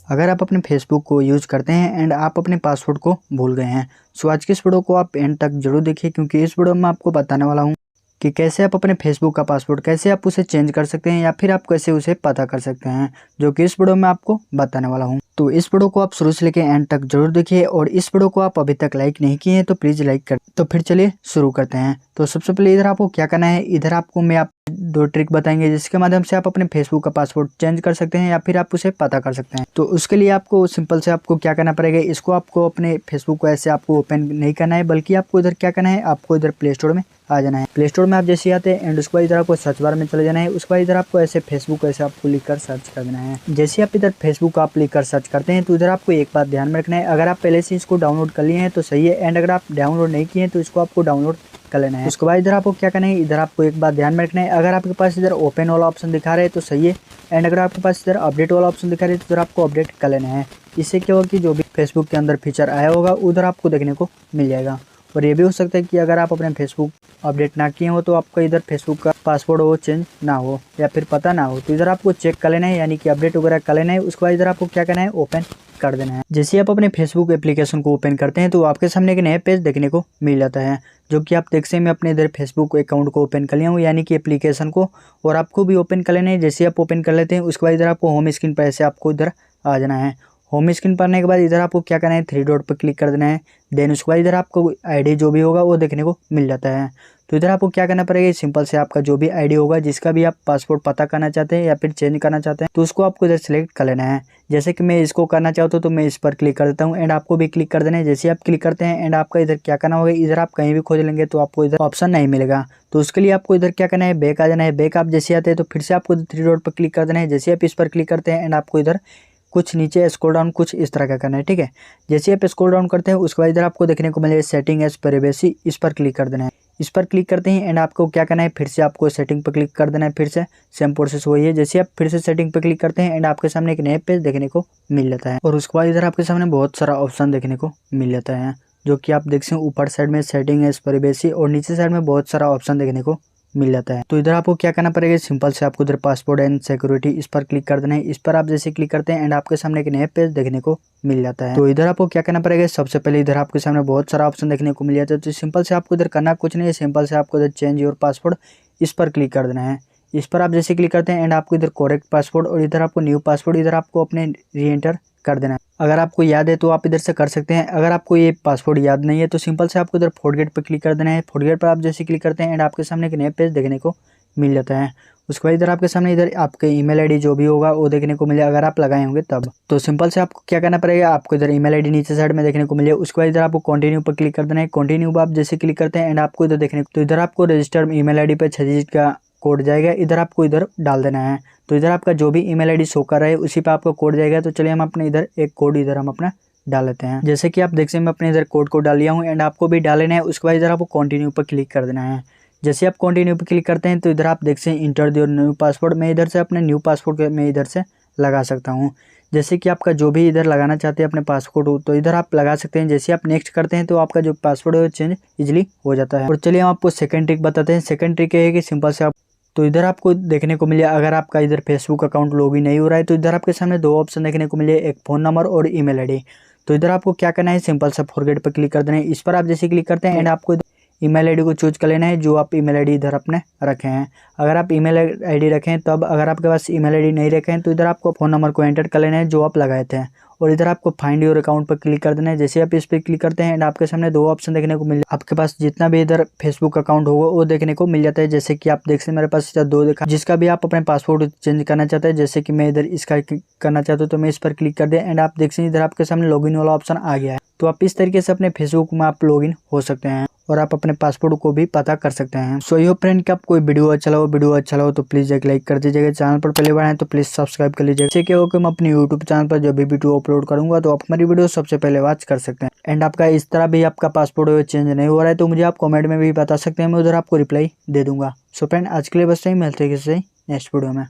अगर आप अपने फेसबुक को यूज़ करते हैं एंड आप अपने पासवर्ड को भूल गए हैं, सो आज की इस वीडियो को आप एंड तक जरूर देखिए, क्योंकि इस वीडियो में आपको बताने वाला हूं कि कैसे आप अपने फेसबुक का पासवर्ड कैसे आप उसे चेंज कर सकते हैं या फिर आप कैसे उसे पता कर सकते हैं, जो कि इस वीडियो में आपको बताने वाला हूं। तो इस वीडियो को आप शुरू से लेकर एंड तक जरूर देखिए, और इस वीडियो को आप अभी तक लाइक नहीं किए हैं तो प्लीज़ लाइक कर। तो फिर चलिए शुरू करते हैं। तो सबसे पहले इधर आपको क्या करना है, इधर आपको मैं दो ट्रिक बताएंगे जिसके माध्यम से आप अपने फेसबुक का पासवर्ड चेंज कर सकते हैं या फिर आप उसे पता कर सकते हैं। तो उसके लिए आपको सिंपल से आपको क्या करना पड़ेगा, इसको आपको अपने फेसबुक को ऐसे आपको ओपन नहीं करना है, बल्कि आपको इधर क्या करना है, आपको इधर प्ले स्टोर में आ जाना है। प्ले स्टोर में आप जैसे आते हैं एंड उसके बाद इधर आपको सर्च बार में चले जाना है। उसके बाद इधर आपको ऐसे फेसबुक ऐसे आपको लिखकर सर्च कर देना है। जैसे आप इधर फेसबुक आप लिखकर सर्च करते हैं तो इधर आपको एक बात ध्यान में रखना है, अगर आप पहले से इसको डाउनलोड कर लिए हैं तो सही है, एंड अगर आप डाउनलोड नहीं किए हैं तो इसको आपको डाउनलोड कर लेना है। उसके बाद इधर आपको क्या करना है, इधर आपको एक बात ध्यान में रखना है, अगर आपके पास इधर ओपन वाला ऑप्शन दिखा रहा है तो सही है, एंड अगर आपके पास इधर अपडेट वाला ऑप्शन दिखा रहा है तो इधर आपको अपडेट कर लेना है। इससे क्या होगा कि जो भी फेसबुक के अंदर फीचर आया होगा उधर आपको देखने को मिल जाएगा। और ये भी हो सकता है कि अगर आप अपने फेसबुक अपडेट ना किए हो तो आपका इधर फेसबुक का पासवर्ड वो चेंज ना हो या फिर पता ना हो, तो इधर आपको चेक कर लेना है, यानी कि अपडेट वगैरह कर लेना है। उसके बाद इधर आपको क्या करना है, ओपन कर देना है। जैसे आप अपने फेसबुक एप्लीकेशन को ओपन करते हैं तो आपके सामने एक नया पेज देखने को मिल जाता है, जो कि आप देख सकते हैं। मैं अपने इधर फेसबुक अकाउंट को ओपन कर लिया हूँ, यानी कि एप्लीकेशन को, और आपको भी ओपन कर लेना है। जैसे आप ओपन कर लेते हैं उसके बाद इधर आपको होम स्क्रीन पर ऐसे आपको इधर आ जाना है। होम स्क्रीन पर आने के बाद इधर आपको क्या करना है, थ्री डॉट पर क्लिक कर देना है। देन उसके बाद इधर आपको आईडी जो भी होगा वो देखने को मिल जाता है। तो इधर आपको क्या करना पड़ेगा, सिंपल से आपका जो भी आईडी होगा जिसका भी आप पासवर्ड पता करना चाहते हैं या फिर चेंज करना चाहते हैं तो उसको आपको इधर सेलेक्ट कर लेना है। जैसे कि मैं इसको करना चाहता हूँ तो मैं इस पर क्लिक कर देता हूँ, एंड आपको भी क्लिक कर देना है। जैसे आप क्लिक करते हैं एंड आपका इधर क्या करना होगा, इधर आप कहीं भी खोज लेंगे तो आपको इधर ऑप्शन नहीं मिलेगा। तो उसके लिए आपको इधर क्या करना है, बैक आ जाना है। बैक आप जैसे आते हैं तो फिर से आपको थ्री डॉट पर क्लिक कर देना है। जैसे आप इस पर क्लिक करते हैं एंड आपको इधर कुछ नीचे स्क्रॉल डाउन कुछ इस तरह का करना है, ठीक है। जैसे आप स्क्रॉल डाउन करते हैं उसके बाद इधर आपको देखने को मिलेगा सेटिंग एज प्राइवेसी, इस पर क्लिक कर देना है। इस पर क्लिक करते हैं एंड आपको क्या करना है, फिर से आपको सेटिंग पर क्लिक कर देना है। फिर से सेम प्रोसेस वही है। जैसे आप फिर से सेटिंग पर क्लिक करते हैं एंड आपके सामने एक नया पेज देखने को मिल जाता है, और उसके बाद इधर आपके सामने बहुत सारा ऑप्शन देखने को मिल जाता है, जो कि आप देख सकते हैं। ऊपर साइड में सेटिंग एज प्राइवेसी और नीचे साइड में बहुत सारा ऑप्शन देखने को मिल जाता है। तो इधर आपको क्या करना पड़ेगा, सिंपल से आपको इधर पासवर्ड एंड सिक्योरिटी इस पर क्लिक कर देना है। इस पर आप जैसे क्लिक करते हैं एंड आपके सामने एक नया पेज देखने को मिल जाता है। तो इधर आपको क्या करना पड़ेगा, सबसे पहले इधर आपके सामने बहुत सारा ऑप्शन देखने को मिल जाता है। तो सिंपल से आपको इधर करना कुछ नहीं है, सिंपल से आपको इधर चेंज योर पासवर्ड इस पर क्लिक कर देना है। इस पर आप जैसे क्लिक करते हैं एंड आपको इधर करेक्ट पासवर्ड और इधर आपको न्यू पासवर्ड इधर आपको अपने री एंटर कर देना है। अगर आपको याद है तो आप इधर से कर सकते हैं, अगर आपको ये पासवर्ड याद नहीं है तो सिंपल से आपको इधर फॉरगेट पर क्लिक कर देना है। फॉरगेट पर आप जैसे क्लिक करते हैं एंड आपके सामने एक नया पेज देखने को मिल जाता है। उसके बाद इधर आपके सामने इधर आपके ईमेल आईडी जो भी होगा वो देखने को मिले, अगर आप लगाए होंगे तब। तो सिंपल से आपको क्या करना पड़ेगा, आपको इधर ईमेल आईडी नीचे साइड में देखने को मिले। उसके बाद इधर आपको कंटिन्यू पर क्लिक कर देना है। कंटिन्यू पर आप जैसे क्लिक करते हैं एंड आपको इधर देखने तो इधर आपको रजिस्टर्ड ईमेल आईडी पे 6 डिजिट का कोड जाएगा, इधर आपको इधर डाल देना है। तो इधर आपका जो भी ईमेल आईडी शो कर रहा है उसी पे आपका कोड जाएगा। तो चलिए हम अपने इधर एक कोड इधर हम अपना डाल लेते हैं। जैसे कि आप देख सकते हैं मैं अपने इधर कोड को डाल लिया हूँ एंड आपको भी डाल लेना है। उसके बाद इधर आपको कंटिन्यू पर क्लिक कर देना है। जैसे आप कंटिन्यू पर क्लिक करते हैं तो इधर आप देख सकते हैं इंटर योर न्यू पासवर्ड। मैं इधर से अपने न्यू पासवर्ड मैं इधर से लगा सकता हूँ। जैसे कि आपका जो भी इधर लगाना चाहते हैं अपने पासवर्ड तो इधर आप लगा सकते हैं। जैसे आप नेक्स्ट करते हैं तो आपका जो पासवर्ड है वो चेंज इजिली हो जाता है। और चलिए हम आपको सेकंड ट्रिक बताते हैं। सेकंड ट्रिक ये है कि सिंपल से आप तो इधर आपको देखने को मिले, अगर आपका इधर फेसबुक अकाउंट लॉगिन नहीं हो रहा है तो इधर आपके सामने दो ऑप्शन देखने को मिले, एक फ़ोन नंबर और ईमेल आईडी। तो इधर आपको क्या करना है, सिंपल सा फॉरगेट पर क्लिक कर देना है। इस पर आप जैसे क्लिक करते हैं एंड आपको ईमेल आईडी को चूज कर लेना है जो आप ईमेल आईडी इधर अपने रखे हैं। अगर आप ईमेल आईडी रखें तब, अगर आपके पास ईमेल आईडी नहीं रखे हैं तो इधर आपको फ़ोन नंबर को एंटर कर लेना है जो आप लगाए थे, और इधर आपको फाइंड योर अकाउंट पर क्लिक कर देना है। जैसे आप इस पर क्लिक करते हैं एंड आपके सामने दो ऑप्शन देखने को मिल, आपके पास जितना भी इधर फेसबुक अकाउंट होगा वो देखने को मिल जाता है। जैसे कि आप देख सकते हैं मेरे पास इधर दो देखा, जिसका भी आप अपने पासवर्ड चेंज करना चाहते हैं। जैसे कि मैं इधर इसका करना चाहता हूँ तो मैं इस पर क्लिक कर दें एंड आप देख सकते हैं इधर आपके सामने लॉगिन वाला ऑप्शन आ गया है। तो आप इस तरीके से अपने फेसबुक में आप लॉगिन हो सकते हैं और आप अपने पासवर्ड को भी पता कर सकते हैं। सो यो फ्रेंड कि आपको वीडियो अच्छा लगा तो प्लीज़ एक लाइक कर दीजिएगा। चैनल पर पहले बार आए तो प्लीज़ सब्सक्राइब कर लीजिएगा। जैसे कि हो कि मैं अपने यूट्यूब चैनल पर जब भी वीडियो अपलोड करूंगा तो आप हमारी वीडियो सबसे पहले वॉच कर सकते हैं। एंड आपका इस तरह भी आपका पासवर्ड चेंज नहीं हो रहा है तो मुझे आप कॉमेंट में भी बता सकते हैं, मैं उधर आपको रिप्लाई दे दूंगा। सो फ्रेंड आज के लिए बस यही, मिलते हैं किसी नेक्स्ट वीडियो में।